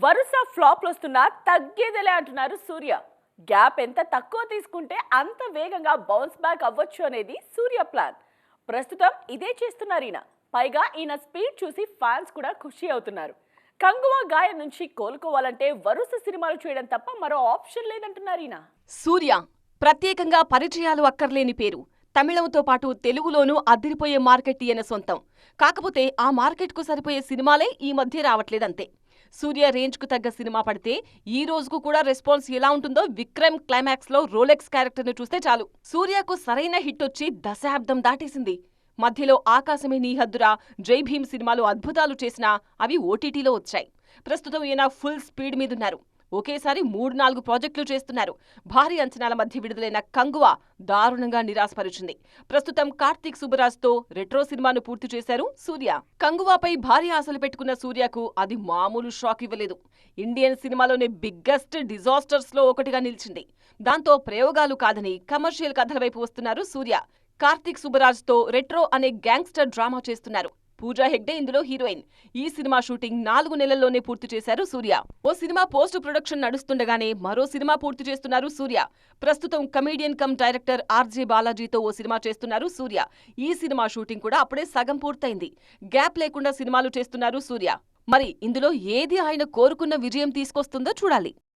వరుస ఫ్లాప్లు వస్తున్నా తగ్గేదేలే అంటున్నారు సూర్య. గ్యాప్ ఎంత తక్కువ తీసుకుంటే అంత వేగంగా బౌన్స్ బ్యాక్ అవ్వచ్చు అనేది సూర్య ప్లాన్. ప్రస్తుతం ఇదే చేస్తున్నారు ఈయన. పైగా ఈయన స్పీడ్ చూసి ఫ్యాన్స్ కూడా ఖుషి అవుతున్నారు. కంగువా గాయం నుంచి కోలుకోవాలంటే వరుస సినిమాలు చేయడం తప్ప మరో ఆప్షన్ లేదంటున్నారు ఈయన. సూర్య ప్రత్యేకంగా పరిచయాలు అక్కర్లేని పేరు. తమిళంతో పాటు తెలుగులోనూ అదిరిపోయే మార్కెట్ ఈయన సొంతం. కాకపోతే ఆ మార్కెట్కు సరిపోయే సినిమాలే ఈ మధ్య రావట్లేదంతే. సూర్య రేంజ్కు తగ్గ సినిమా పడితే ఈ రోజుకు కూడా రెస్పాన్స్ ఎలా ఉంటుందో విక్రమ్ క్లైమాక్స్లో రోలెక్స్ క్యారెక్టర్ను చూస్తే చాలు. సూర్యకు సరైన హిట్ వచ్చి దశాబ్దం దాటేసింది. మధ్యలో ఆకాశమే నీ హద్దురా, జై భీమ్ సినిమాలు అద్భుతాలు చేసినా అవి ఓటీటీలో వచ్చాయి. ప్రస్తుతం ఈయన ఫుల్ స్పీడ్ మీదున్నారు. ఒకేసారి 3-4 ప్రాజెక్టులు చేస్తున్నారు. భారీ అంచనాల మధ్య విడుదలైన కంగువా దారుణంగా నిరాశపరిచింది. ప్రస్తుతం కార్తీక్ సుబ్బరాజ్తో రెట్రో సినిమాను పూర్తి చేశారు సూర్య. కంగువాపై భారీ ఆశలు పెట్టుకున్న సూర్యకు అది మామూలు షాక్ ఇవ్వలేదు. ఇండియన్ సినిమాలోనే బిగ్గెస్ట్ డిజాస్టర్స్లో ఒకటిగా నిలిచింది. దాంతో ప్రయోగాలు కాదని కమర్షియల్ కథల వైపు వస్తున్నారు సూర్య. కార్తీక్ సుబ్బరాజ్తో రెట్రో అనే గ్యాంగ్స్టర్ డ్రామా చేస్తున్నారు. పూజా హెగ్డే ఇందులో హీరోయిన్. ఈ సినిమా షూటింగ్ 4 నెలల్లోనే పూర్తి చేశారు సూర్య. ఓ సినిమా పోస్ట్ ప్రొడక్షన్ నడుస్తుండగానే మరో సినిమా పూర్తి చేస్తున్నారు సూర్య. ప్రస్తుతం కమీడియన్ కమ్ డైరెక్టర్ ఆర్జే బాలాజీతో ఓ సినిమా చేస్తున్నారు సూర్య. ఈ సినిమా షూటింగ్ కూడా అప్పుడే సగం పూర్తయింది. గ్యాప్ లేకుండా సినిమాలు చేస్తున్నారు సూర్య. మరి ఇందులో ఏది ఆయన కోరుకున్న విజయం తీసుకొస్తుందో చూడాలి.